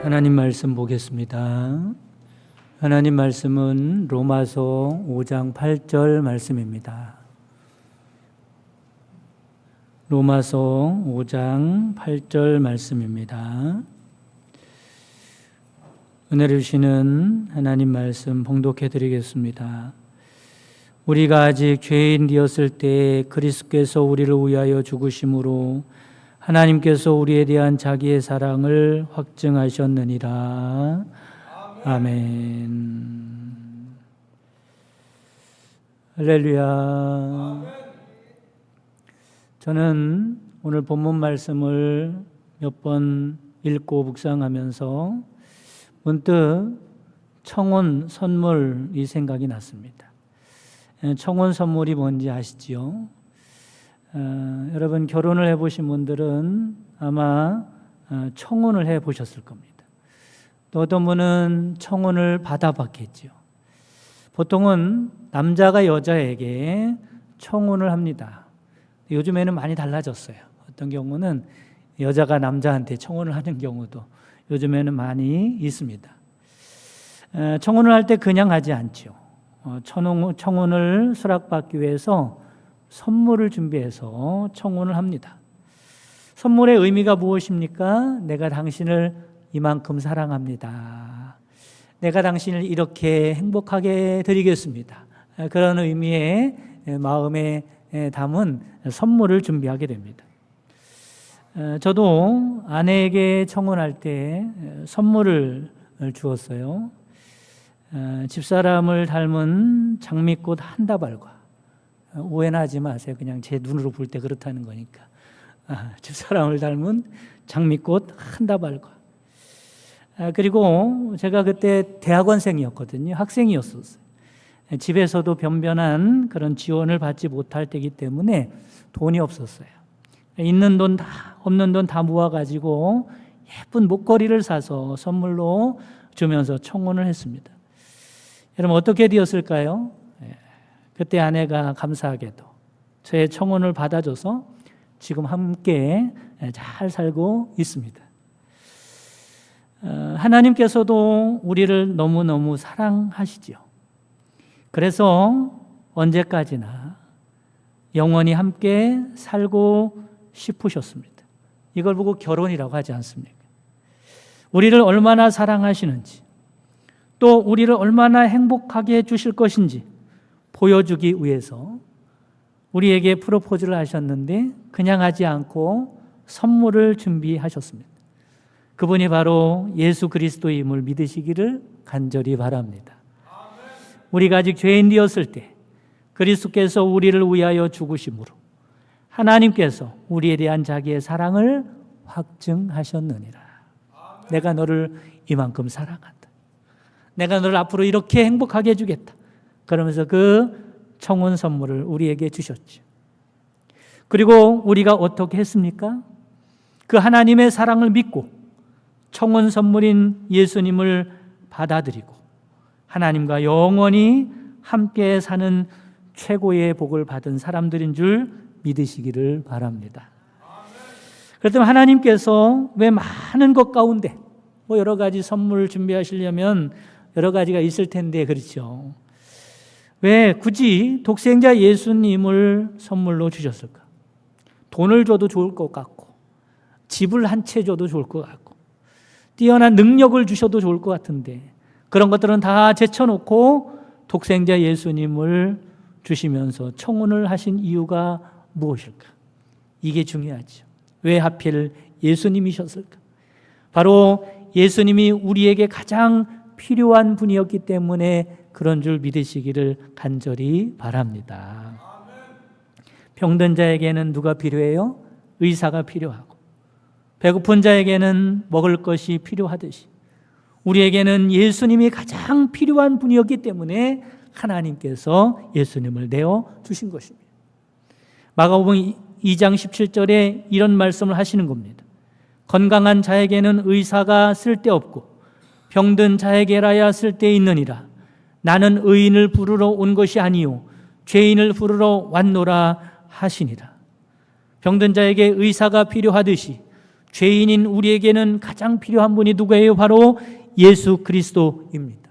하나님 말씀 보겠습니다. 하나님 말씀은 로마서 5장 8절 말씀입니다. 로마서 5장 8절 말씀입니다. 은혜를 주시는 하나님 말씀 봉독해 드리겠습니다. 우리가 아직 죄인 되었을 때 그리스도께서 우리를 위하여 죽으심으로 하나님께서 우리에 대한 자기의 사랑을 확증하셨느니라. 아멘. 할렐루야. 저는 오늘 본문 말씀을 몇 번 읽고 묵상하면서 문득 청혼 선물이 생각이 났습니다. 청혼 선물이 뭔지 아시지요? 여러분 결혼을 해보신 분들은 아마 청혼을 해보셨을 겁니다. 또 어떤 분은 청혼을 받아봤겠죠. 보통은 남자가 여자에게 청혼을 합니다. 요즘에는 많이 달라졌어요. 어떤 경우는 여자가 남자한테 청혼을 하는 경우도 요즘에는 많이 있습니다. 청혼을 할 때 그냥 하지 않죠. 청혼을 수락받기 위해서 선물을 준비해서 청혼을 합니다. 선물의 의미가 무엇입니까? 내가 당신을 이만큼 사랑합니다. 내가 당신을 이렇게 행복하게 드리겠습니다. 그런 의미의 마음에 담은 선물을 준비하게 됩니다. 저도 아내에게 청혼할 때 선물을 주었어요. 집사람을 닮은 장미꽃 한 다발과, 오해는 하지 마세요. 그냥 제 눈으로 볼 때 그렇다는 거니까. 집사람을 닮은 장미꽃 한 다발과, 그리고 제가 그때 대학원생이었거든요. 학생이었었어요. 집에서도 변변한 그런 지원을 받지 못할 때이기 때문에 돈이 없었어요. 있는 돈 다, 없는 돈 다 모아가지고 예쁜 목걸이를 사서 선물로 주면서 청혼을 했습니다. 여러분 어떻게 되었을까요? 그때 아내가 감사하게도 저의 청혼을 받아줘서 지금 함께 잘 살고 있습니다. 하나님께서도 우리를 너무너무 사랑하시죠. 그래서 언제까지나 영원히 함께 살고 싶으셨습니다. 이걸 보고 결혼이라고 하지 않습니까? 우리를 얼마나 사랑하시는지, 또 우리를 얼마나 행복하게 해주실 것인지 보여주기 위해서 우리에게 프로포즈를 하셨는데 그냥 하지 않고 선물을 준비하셨습니다. 그분이 바로 예수 그리스도임을 믿으시기를 간절히 바랍니다. 우리가 아직 죄인 되었을 때 그리스도께서 우리를 위하여 죽으심으로 하나님께서 우리에 대한 자기의 사랑을 확증하셨느니라. 내가 너를 이만큼 사랑한다. 내가 너를 앞으로 이렇게 행복하게 해주겠다. 그러면서 그 청혼 선물을 우리에게 주셨죠. 그리고 우리가 어떻게 했습니까? 그 하나님의 사랑을 믿고 청혼 선물인 예수님을 받아들이고 하나님과 영원히 함께 사는 최고의 복을 받은 사람들인 줄 믿으시기를 바랍니다. 그렇다면 하나님께서 왜 많은 것 가운데 여러 가지 선물을 준비하시려면 여러 가지가 있을 텐데 그렇죠. 왜 굳이 독생자 예수님을 선물로 주셨을까? 돈을 줘도 좋을 것 같고, 집을 한 채 줘도 좋을 것 같고, 뛰어난 능력을 주셔도 좋을 것 같은데 그런 것들은 다 제쳐놓고 독생자 예수님을 주시면서 청혼을 하신 이유가 무엇일까? 이게 중요하죠. 왜 하필 예수님이셨을까? 바로 예수님이 우리에게 가장 필요한 분이었기 때문에 그런 줄 믿으시기를 간절히 바랍니다. 병든 자에게는 누가 필요해요? 의사가 필요하고, 배고픈 자에게는 먹을 것이 필요하듯이 우리에게는 예수님이 가장 필요한 분이었기 때문에 하나님께서 예수님을 내어주신 것입니다. 마가복음 2장 17절에 이런 말씀을 하시는 겁니다. 건강한 자에게는 의사가 쓸데없고 병든 자에게라야 쓸데있느니라. 나는 의인을 부르러 온 것이 아니요 죄인을 부르러 왔노라 하시니라. 병든 자에게 의사가 필요하듯이 죄인인 우리에게는 가장 필요한 분이 누구예요? 바로 예수 그리스도입니다.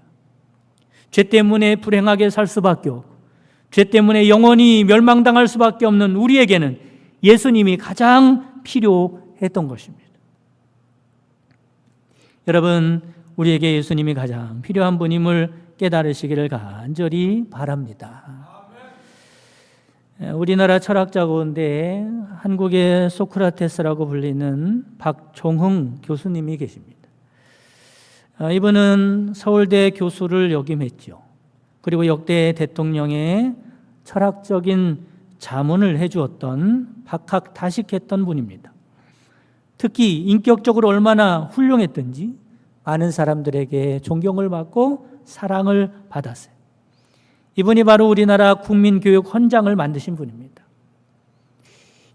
죄 때문에 불행하게 살 수밖에 없고 죄 때문에 영원히 멸망당할 수밖에 없는 우리에게는 예수님이 가장 필요했던 것입니다. 여러분, 우리에게 예수님이 가장 필요한 분임을 깨달으시기를 간절히 바랍니다. 우리나라 철학자 가운데 한국의 소크라테스라고 불리는 박종흥 교수님이 계십니다. 이분은 서울대 교수를 역임했죠. 그리고 역대 대통령의 철학적인 자문을 해주었던 박학다식했던 분입니다. 특히 인격적으로 얼마나 훌륭했던지 많은 사람들에게 존경을 받고 사랑을 받았어요. 이분이 바로 우리나라 국민교육 헌장을 만드신 분입니다.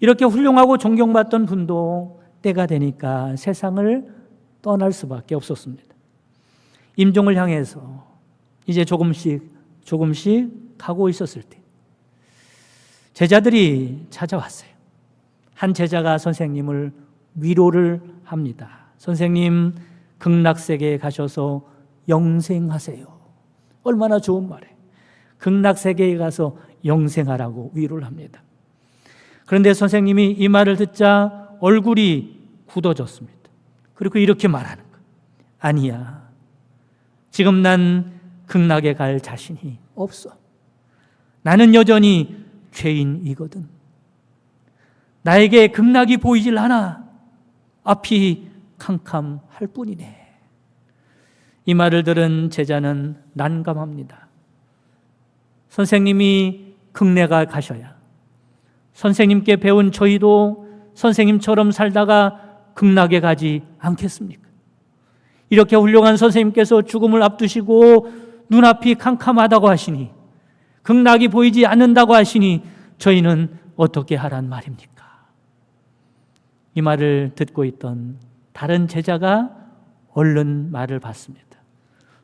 이렇게 훌륭하고 존경받던 분도 때가 되니까 세상을 떠날 수밖에 없었습니다. 임종을 향해서 이제 조금씩 가고 있었을 때 제자들이 찾아왔어요. 한 제자가 선생님을 위로를 합니다. 선생님, 극락세계에 가셔서 영생하세요. 얼마나 좋은 말이에요. 극락세계에 가서 영생하라고 위로를 합니다. 그런데 선생님이 이 말을 듣자 얼굴이 굳어졌습니다. 그리고 이렇게 말하는 거예요. 아니야. 지금 난 극락에 갈 자신이 없어. 나는 여전히 죄인이거든. 나에게 극락이 보이질 않아. 앞이 캄캄할 뿐이네. 이 말을 들은 제자는 난감합니다. 선생님이 극락에 가셔야 선생님께 배운 저희도 선생님처럼 살다가 극락에 가지 않겠습니까? 이렇게 훌륭한 선생님께서 죽음을 앞두시고 눈앞이 캄캄하다고 하시니, 극락이 보이지 않는다고 하시니 저희는 어떻게 하란 말입니까? 이 말을 듣고 있던 다른 제자가 얼른 말을 받습니다.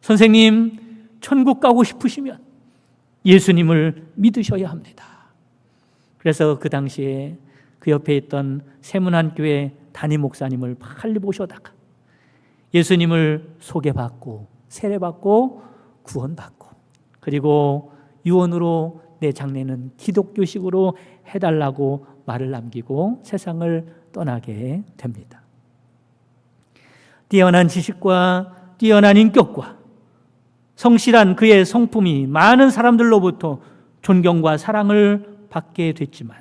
선생님, 천국 가고 싶으시면 예수님을 믿으셔야 합니다. 그래서 그 당시에 그 옆에 있던 세문안교회 담임 목사님을 빨리 모셔다가 예수님을 소개받고 세례받고 구원받고, 그리고 유언으로 내 장례는 기독교식으로 해달라고 말을 남기고 세상을 떠나게 됩니다. 뛰어난 지식과 뛰어난 인격과 성실한 그의 성품이 많은 사람들로부터 존경과 사랑을 받게 됐지만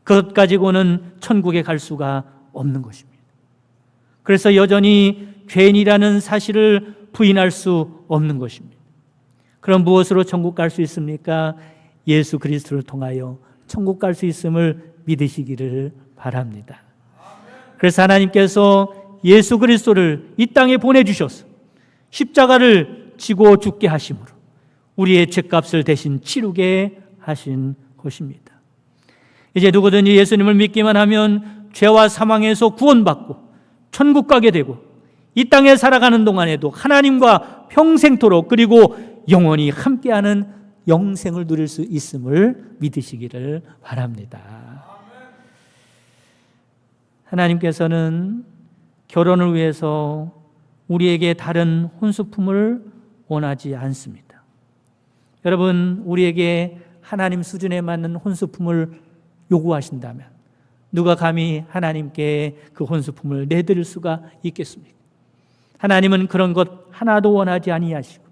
그것 가지고는 천국에 갈 수가 없는 것입니다. 그래서 여전히 죄인이라는 사실을 부인할 수 없는 것입니다. 그럼 무엇으로 천국 갈 수 있습니까? 예수 그리스도를 통하여 천국 갈 수 있음을 믿으시기를 바랍니다. 그래서 하나님께서 예수 그리스도를 이 땅에 보내주셔서 십자가를 지고 죽게 하심으로 우리의 죄값을 대신 치르게 하신 것입니다. 이제 누구든지 예수님을 믿기만 하면 죄와 사망에서 구원받고 천국 가게 되고 이 땅에 살아가는 동안에도 하나님과 평생토록 그리고 영원히 함께하는 영생을 누릴 수 있음을 믿으시기를 바랍니다. 하나님께서는 결혼을 위해서 우리에게 다른 혼수품을 원하지 않습니다. 여러분, 우리에게 하나님 수준에 맞는 혼수품을 요구하신다면 누가 감히 하나님께 그 혼수품을 내드릴 수가 있겠습니까? 하나님은 그런 것 하나도 원하지 아니하시고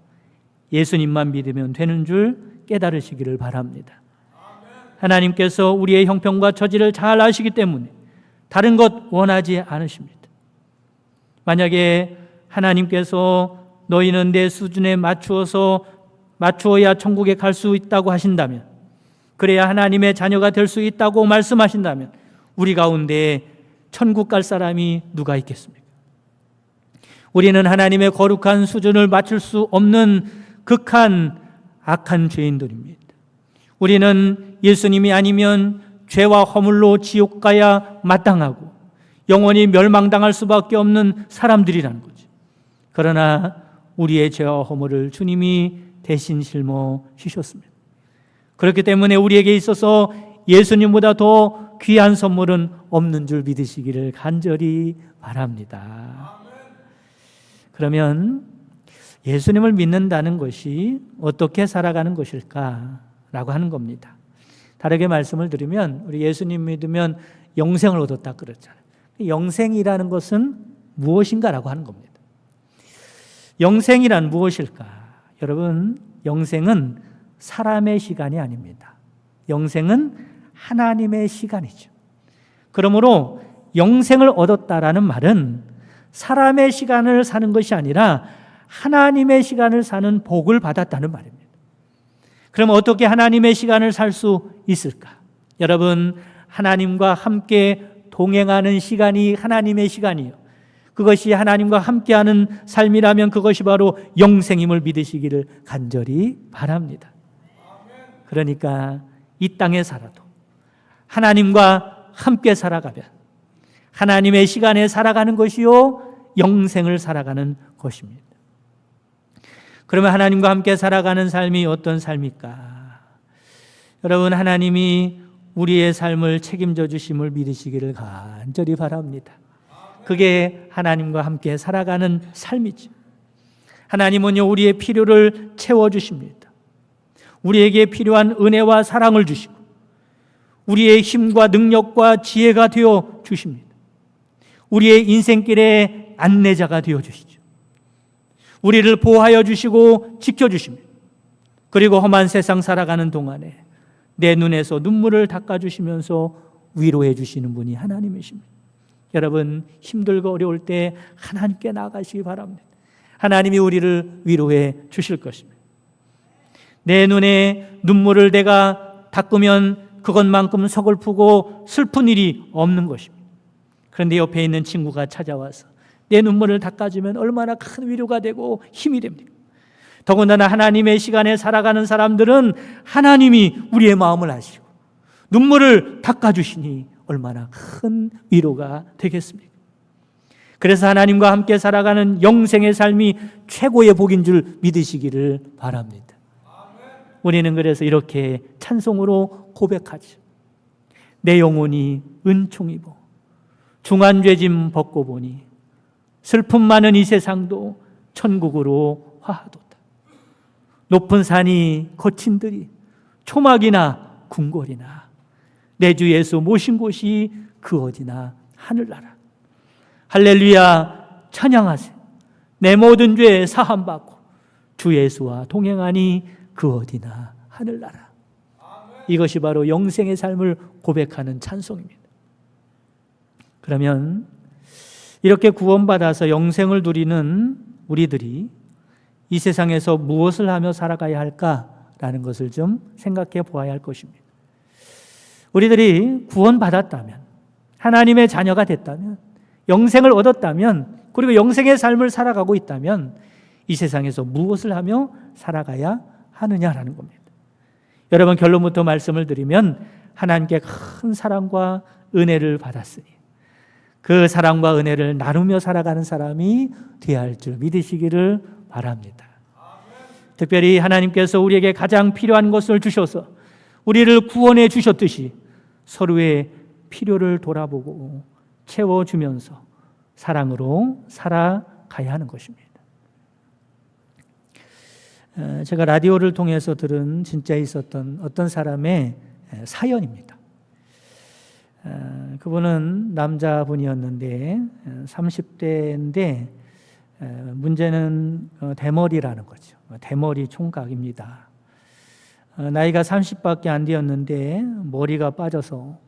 예수님만 믿으면 되는 줄 깨달으시기를 바랍니다. 하나님께서 우리의 형편과 처지를 잘 아시기 때문에 다른 것 원하지 않으십니다. 만약에 하나님께서 너희는 내 수준에 맞추어야 천국에 갈 수 있다고 하신다면, 그래야 하나님의 자녀가 될 수 있다고 말씀하신다면 우리 가운데 천국 갈 사람이 누가 있겠습니까? 우리는 하나님의 거룩한 수준을 맞출 수 없는 극한 악한 죄인들입니다. 우리는 예수님이 아니면 죄와 허물로 지옥 가야 마땅하고 영원히 멸망당할 수밖에 없는 사람들이라는 거죠. 그러나 우리의 죄와 허물을 주님이 대신 짊어 지셨습니다. 그렇기 때문에 우리에게 있어서 예수님보다 더 귀한 선물은 없는 줄 믿으시기를 간절히 바랍니다. 그러면 예수님을 믿는다는 것이 어떻게 살아가는 것일까라고 하는 겁니다. 다르게 말씀을 드리면 우리 예수님 믿으면 영생을 얻었다 그랬잖아요. 영생이라는 것은 무엇인가라고 하는 겁니다. 영생이란 무엇일까? 여러분, 영생은 사람의 시간이 아닙니다. 영생은 하나님의 시간이죠. 그러므로 영생을 얻었다라는 말은 사람의 시간을 사는 것이 아니라 하나님의 시간을 사는 복을 받았다는 말입니다. 그럼 어떻게 하나님의 시간을 살 수 있을까? 여러분, 하나님과 함께 동행하는 시간이 하나님의 시간이요. 그것이 하나님과 함께하는 삶이라면 그것이 바로 영생임을 믿으시기를 간절히 바랍니다. 그러니까 이 땅에 살아도 하나님과 함께 살아가면 하나님의 시간에 살아가는 것이요 영생을 살아가는 것입니다. 그러면 하나님과 함께 살아가는 삶이 어떤 삶일까? 여러분, 하나님이 우리의 삶을 책임져 주심을 믿으시기를 간절히 바랍니다. 그게 하나님과 함께 살아가는 삶이죠. 하나님은요, 우리의 필요를 채워주십니다. 우리에게 필요한 은혜와 사랑을 주시고 우리의 힘과 능력과 지혜가 되어 주십니다. 우리의 인생길의 안내자가 되어 주시죠. 우리를 보호하여 주시고 지켜주십니다. 그리고 험한 세상 살아가는 동안에 내 눈에서 눈물을 닦아주시면서 위로해 주시는 분이 하나님이십니다. 여러분, 힘들고 어려울 때 하나님께 나아가시기 바랍니다. 하나님이 우리를 위로해 주실 것입니다. 내 눈에 눈물을 내가 닦으면 그것만큼 서글프고 슬픈 일이 없는 것입니다. 그런데 옆에 있는 친구가 찾아와서 내 눈물을 닦아주면 얼마나 큰 위로가 되고 힘이 됩니까? 더군다나 하나님의 시간에 살아가는 사람들은 하나님이 우리의 마음을 아시고 눈물을 닦아주시니 얼마나 큰 위로가 되겠습니까? 그래서 하나님과 함께 살아가는 영생의 삶이 최고의 복인 줄 믿으시기를 바랍니다. 우리는 그래서 이렇게 찬송으로 고백하죠. 내 영혼이 은총이고 중한 죄짐 벗고 보니 슬픔 많은 이 세상도 천국으로 화하도다. 높은 산이 거친 들이 초막이나 궁궐이나 내 주 예수 모신 곳이 그 어디나 하늘나라. 할렐루야 찬양하세. 내 모든 죄 사함받고 주 예수와 동행하니 그 어디나 하늘나라. 이것이 바로 영생의 삶을 고백하는 찬송입니다. 그러면 이렇게 구원받아서 영생을 누리는 우리들이 이 세상에서 무엇을 하며 살아가야 할까라는 것을 좀 생각해 보아야 할 것입니다. 우리들이 구원받았다면, 하나님의 자녀가 됐다면, 영생을 얻었다면, 그리고 영생의 삶을 살아가고 있다면 이 세상에서 무엇을 하며 살아가야 하느냐라는 겁니다. 여러분, 결론부터 말씀을 드리면 하나님께 큰 사랑과 은혜를 받았으니 그 사랑과 은혜를 나누며 살아가는 사람이 되어야 할 줄 믿으시기를 바랍니다. 특별히 하나님께서 우리에게 가장 필요한 것을 주셔서 우리를 구원해 주셨듯이 서로의 필요를 돌아보고 채워주면서 사랑으로 살아가야 하는 것입니다. 제가 라디오를 통해서 들은 진짜 있었던 어떤 사람의 사연입니다. 그분은 남자분이었는데 30대인데 문제는 대머리라는 거죠. 대머리 총각입니다. 나이가 30밖에 안 되었는데 머리가 빠져서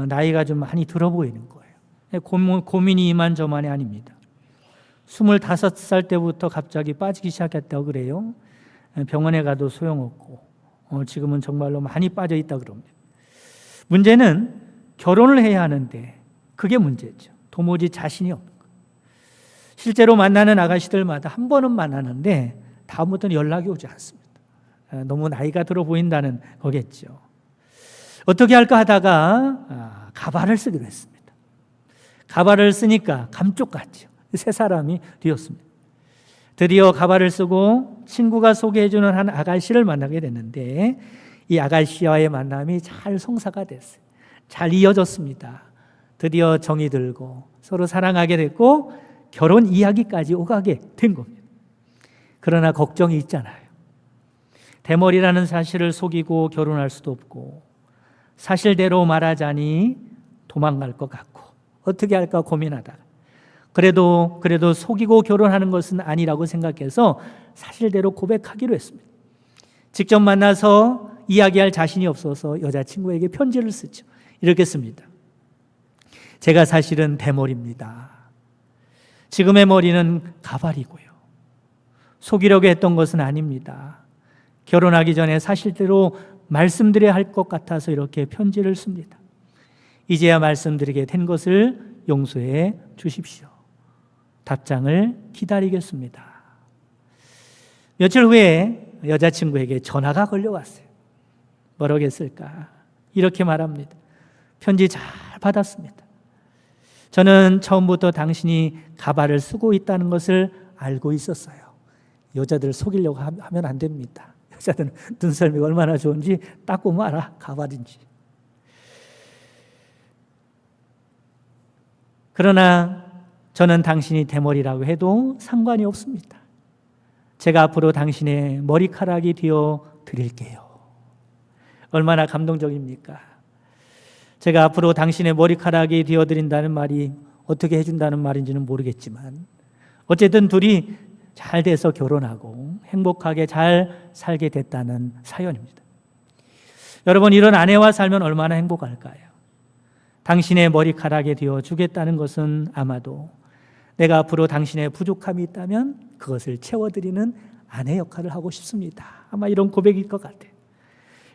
나이가 좀 많이 들어 보이는 거예요. 고민이 이만저만이 아닙니다. 25살 때부터 갑자기 빠지기 시작했다고 그래요. 병원에 가도 소용없고 지금은 정말로 많이 빠져 있다 그럽니다. 문제는 결혼을 해야 하는데 그게 문제죠. 도무지 자신이 없는 거예요. 실제로 만나는 아가씨들마다 한 번은 만나는데 다음부터는 연락이 오지 않습니다. 너무 나이가 들어 보인다는 거겠죠. 어떻게 할까 하다가 가발을 쓰기로 했습니다. 가발을 쓰니까 감쪽같죠. 새 사람이 되었습니다. 드디어 가발을 쓰고 친구가 소개해주는 한 아가씨를 만나게 됐는데 이 아가씨와의 만남이 잘 성사가 됐어요. 잘 이어졌습니다. 드디어 정이 들고 서로 사랑하게 됐고 결혼 이야기까지 오가게 된 겁니다. 그러나 걱정이 있잖아요. 대머리라는 사실을 속이고 결혼할 수도 없고 사실대로 말하자니 도망갈 것 같고 어떻게 할까 고민하다가 그래도 속이고 결혼하는 것은 아니라고 생각해서 사실대로 고백하기로 했습니다. 직접 만나서 이야기할 자신이 없어서 여자친구에게 편지를 쓰죠. 이렇게 씁니다. 제가 사실은 대머리입니다. 지금의 머리는 가발이고요. 속이려고 했던 것은 아닙니다. 결혼하기 전에 사실대로 말씀드려야 할 것 같아서 이렇게 편지를 씁니다. 이제야 말씀드리게 된 것을 용서해 주십시오. 답장을 기다리겠습니다. 며칠 후에 여자친구에게 전화가 걸려왔어요. 뭐라고 했을까? 이렇게 말합니다. 편지 잘 받았습니다. 저는 처음부터 당신이 가발을 쓰고 있다는 것을 알고 있었어요. 여자들 속이려고 하면 안 됩니다. 여자들은 눈썰미가 얼마나 좋은지 딱 보면 알아. 가발인지. 그러나 저는 당신이 대머리라고 해도 상관이 없습니다. 제가 앞으로 당신의 머리카락이 되어 드릴게요. 얼마나 감동적입니까? 제가 앞으로 당신의 머리카락이 되어 드린다는 말이 어떻게 해준다는 말인지는 모르겠지만 어쨌든 둘이 잘 돼서 결혼하고 행복하게 잘 살게 됐다는 사연입니다. 여러분, 이런 아내와 살면 얼마나 행복할까요? 당신의 머리카락이 되어 주겠다는 것은 아마도 내가 앞으로 당신의 부족함이 있다면 그것을 채워드리는 아내 역할을 하고 싶습니다. 아마 이런 고백일 것 같아요.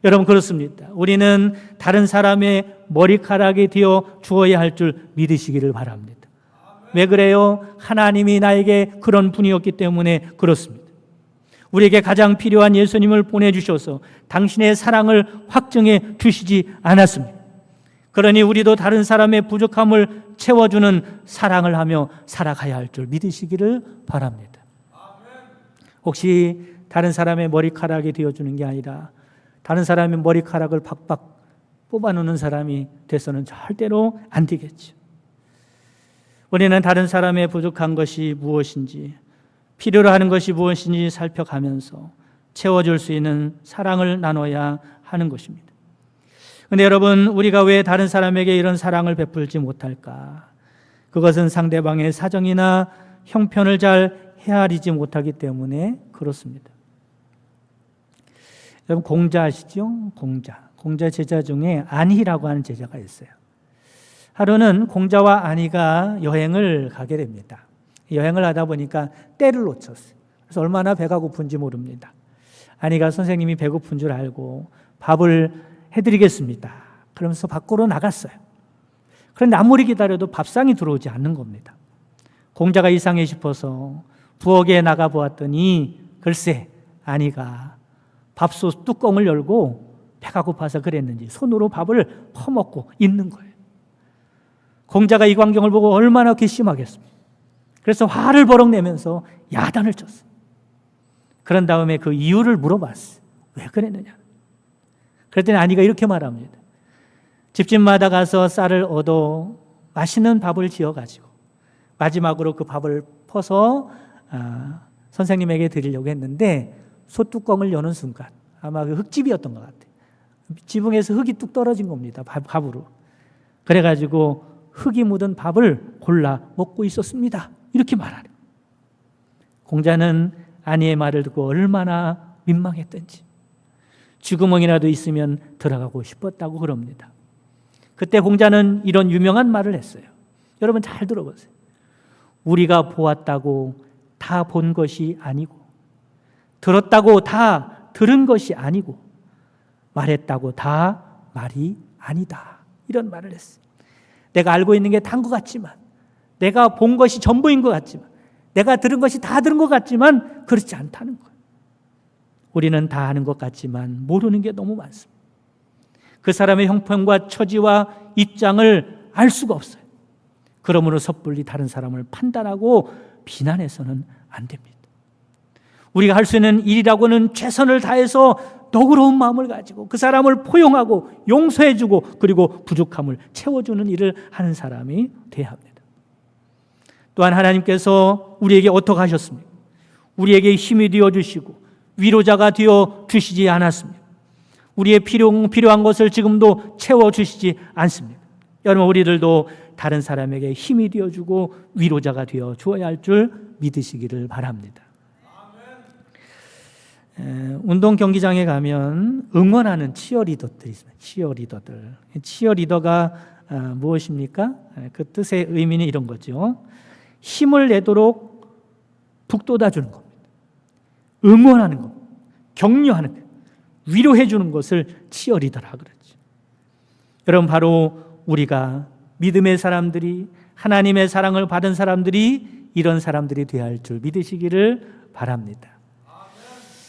여러분, 그렇습니다. 우리는 다른 사람의 머리카락이 되어 주어야 할 줄 믿으시기를 바랍니다. 왜 그래요? 하나님이 나에게 그런 분이었기 때문에 그렇습니다. 우리에게 가장 필요한 예수님을 보내주셔서 당신의 사랑을 확증해 주시지 않았습니다. 그러니 우리도 다른 사람의 부족함을 채워주는 사랑을 하며 살아가야 할 줄 믿으시기를 바랍니다. 혹시 다른 사람의 머리카락이 되어주는 게 아니라 다른 사람의 머리카락을 박박 뽑아놓는 사람이 돼서는 절대로 안 되겠죠. 우리는 다른 사람의 부족한 것이 무엇인지, 필요로 하는 것이 무엇인지 살펴가면서 채워줄 수 있는 사랑을 나눠야 하는 것입니다. 그런데 여러분, 우리가 왜 다른 사람에게 이런 사랑을 베풀지 못할까? 그것은 상대방의 사정이나 형편을 잘 헤아리지 못하기 때문에 그렇습니다. 여러분, 공자 아시죠? 공자 제자 중에 안희라고 하는 제자가 있어요. 하루는 공자와 안희가 여행을 가게 됩니다. 여행을 하다 보니까 때를 놓쳤어요. 그래서 얼마나 배가 고픈지 모릅니다. 안희가 선생님이 배고픈 줄 알고 밥을 해드리겠습니다. 그러면서 밖으로 나갔어요. 그런데 아무리 기다려도 밥상이 들어오지 않는 겁니다. 공자가 이상해 싶어서 부엌에 나가 보았더니 글쎄, 안희가 밥솥 뚜껑을 열고 배가 고파서 그랬는지 손으로 밥을 퍼먹고 있는 거예요. 공자가 이 광경을 보고 얼마나 괘씸하겠습니까? 그래서 화를 버럭 내면서 야단을 쳤어요. 그런 다음에 그 이유를 물어봤어요. 왜 그랬느냐? 그랬더니 안희가 이렇게 말합니다. 집집마다 가서 쌀을 얻어 맛있는 밥을 지어가지고 마지막으로 그 밥을 퍼서 선생님에게 드리려고 했는데 솥뚜껑을 여는 순간 아마 그 흙집이었던 것 같아요. 지붕에서 흙이 뚝 떨어진 겁니다. 밥으로. 그래가지고 흙이 묻은 밥을 골라 먹고 있었습니다. 이렇게 말하는. 공자는 안희의 말을 듣고 얼마나 민망했던지 쥐구멍이라도 있으면 들어가고 싶었다고 그럽니다. 그때 공자는 이런 유명한 말을 했어요. 여러분 잘 들어보세요. 우리가 보았다고 다 본 것이 아니고 들었다고 다 들은 것이 아니고 말했다고 다 말이 아니다. 이런 말을 했어요. 내가 알고 있는 게 다인 것 같지만 내가 본 것이 전부인 것 같지만 내가 들은 것이 다 들은 것 같지만 그렇지 않다는 거예요. 우리는 다 아는 것 같지만 모르는 게 너무 많습니다. 그 사람의 형편과 처지와 입장을 알 수가 없어요. 그러므로 섣불리 다른 사람을 판단하고 비난해서는 안 됩니다. 우리가 할 수 있는 일이라고는 최선을 다해서 너그러운 마음을 가지고 그 사람을 포용하고 용서해주고 그리고 부족함을 채워주는 일을 하는 사람이 되어야 합니다. 또한 하나님께서 우리에게 어떻게 하셨습니까? 우리에게 힘이 되어주시고 위로자가 되어주시지 않았습니까? 우리의 필요한 것을 지금도 채워주시지 않습니까? 여러분, 우리들도 다른 사람에게 힘이 되어주고 위로자가 되어 주어야 할 줄 믿으시기를 바랍니다. 운동 경기장에 가면 응원하는 치어리더들이 있습니다. 치어리더가 무엇입니까? 그 뜻의 의미는 이런 거죠. 힘을 내도록 북돋아 주는 겁니다. 응원하는 겁니다. 격려하는 겁니다. 위로해 주는 것을 치어리더라 그러죠. 여러분, 바로 우리가 믿음의 사람들이, 하나님의 사랑을 받은 사람들이 이런 사람들이 되어야 할 줄 믿으시기를 바랍니다.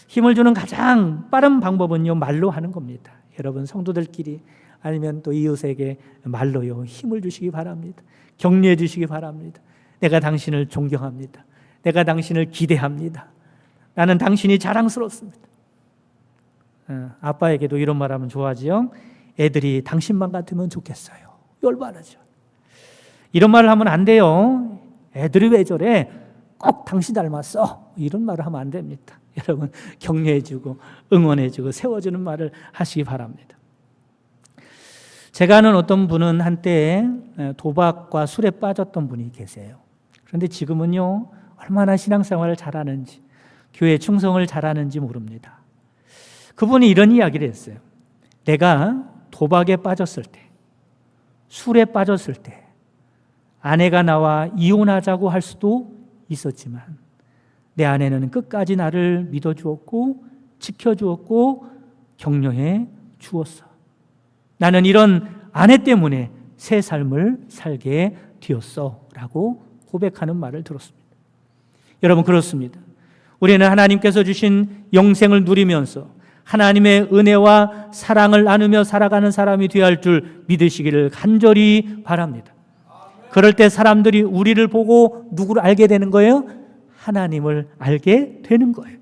힘을 주는 가장 빠른 방법은요, 말로 하는 겁니다. 여러분, 성도들끼리 아니면 또 이웃에게 말로요 힘을 주시기 바랍니다. 격려해 주시기 바랍니다. 내가 당신을 존경합니다. 내가 당신을 기대합니다. 나는 당신이 자랑스럽습니다. 아빠에게도 이런 말하면 좋아하지요. 애들이 당신만 같으면 좋겠어요. 열받아죠. 이런 말을 하면 안 돼요. 애들이 왜 저래? 꼭 당신 닮았어. 이런 말을 하면 안 됩니다. 여러분, 격려해주고 응원해주고 세워주는 말을 하시기 바랍니다. 제가 아는 어떤 분은 한때 도박과 술에 빠졌던 분이 계세요. 그런데 지금은요, 얼마나 신앙생활을 잘하는지, 교회 충성을 잘하는지 모릅니다. 그분이 이런 이야기를 했어요. 내가 도박에 빠졌을 때, 술에 빠졌을 때 아내가 나와 이혼하자고 할 수도 있었지만 내 아내는 끝까지 나를 믿어주었고 지켜주었고 격려해 주었어. 나는 이런 아내 때문에 새 삶을 살게 되었어 라고 고백하는 말을 들었습니다. 여러분, 그렇습니다. 우리는 하나님께서 주신 영생을 누리면서 하나님의 은혜와 사랑을 나누며 살아가는 사람이 되어야 할 줄 믿으시기를 간절히 바랍니다. 그럴 때 사람들이 우리를 보고 누구를 알게 되는 거예요? 하나님을 알게 되는 거예요.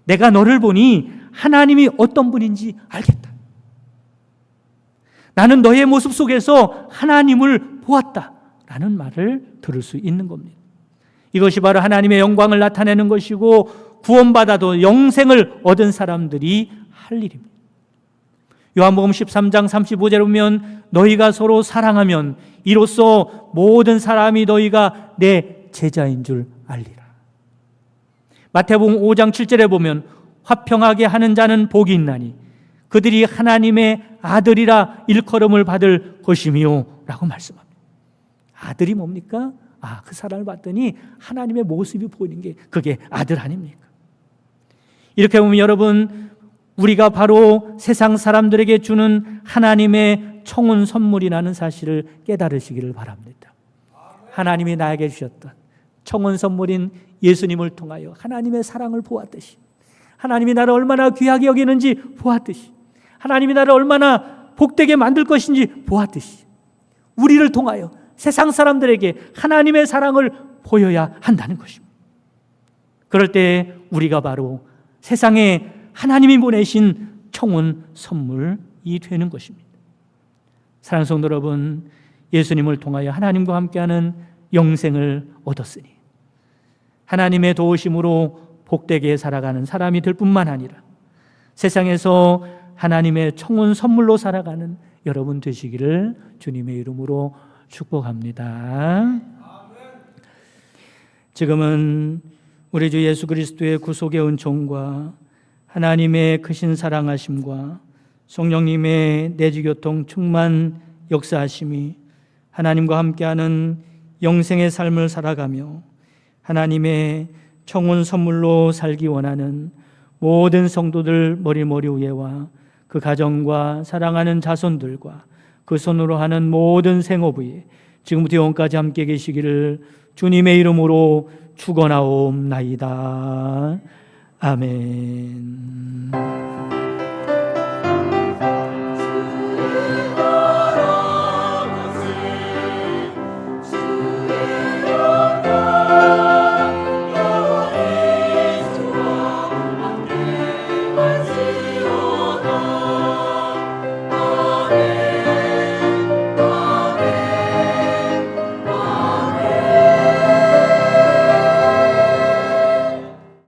내가 너를 보니 하나님이 어떤 분인지 알겠다. 나는 너의 모습 속에서 하나님을 보았다 라는 말을 들을 수 있는 겁니다. 이것이 바로 하나님의 영광을 나타내는 것이고 구원받아도 영생을 얻은 사람들이 할 일입니다. 요한복음 13장 35절에 보면 너희가 서로 사랑하면 이로써 모든 사람이 너희가 내 제자인 줄 알리라. 마태복음 5장 7절에 보면 화평하게 하는 자는 복이 있나니 그들이 하나님의 아들이라 일컬음을 받을 것이며 라고 말씀합니다. 아들이 뭡니까? 그 사람을 봤더니 하나님의 모습이 보이는 게 그게 아들 아닙니까? 이렇게 보면 여러분, 우리가 바로 세상 사람들에게 주는 하나님의 청운 선물이라는 사실을 깨달으시기를 바랍니다. 하나님이 나에게 주셨던 청운 선물인 예수님을 통하여 하나님의 사랑을 보았듯이, 하나님이 나를 얼마나 귀하게 여기는지 보았듯이, 하나님이 나를 얼마나 복되게 만들 것인지 보았듯이 우리를 통하여 세상 사람들에게 하나님의 사랑을 보여야 한다는 것입니다. 그럴 때 우리가 바로 세상에 하나님이 보내신 청운 선물이 되는 것입니다. 사랑하는 성도 여러분, 예수님을 통하여 하나님과 함께하는 영생을 얻었으니 하나님의 도우심으로 복되게 살아가는 사람이 될 뿐만 아니라 세상에서 하나님의 청운 선물로 살아가는 여러분 되시기를 주님의 이름으로 축복합니다. 지금은 우리 주 예수 그리스도의 구속의 은총과 하나님의 크신 사랑하심과 성령님의 내주교통 충만 역사하심이 하나님과 함께하는 영생의 삶을 살아가며 하나님의 청운 선물로 살기 원하는 모든 성도들 머리 위에와 그 가정과 사랑하는 자손들과 그 손으로 하는 모든 생업 위에 지금부터 영원까지 함께 계시기를 주님의 이름으로 축원하옵나이다. 아멘.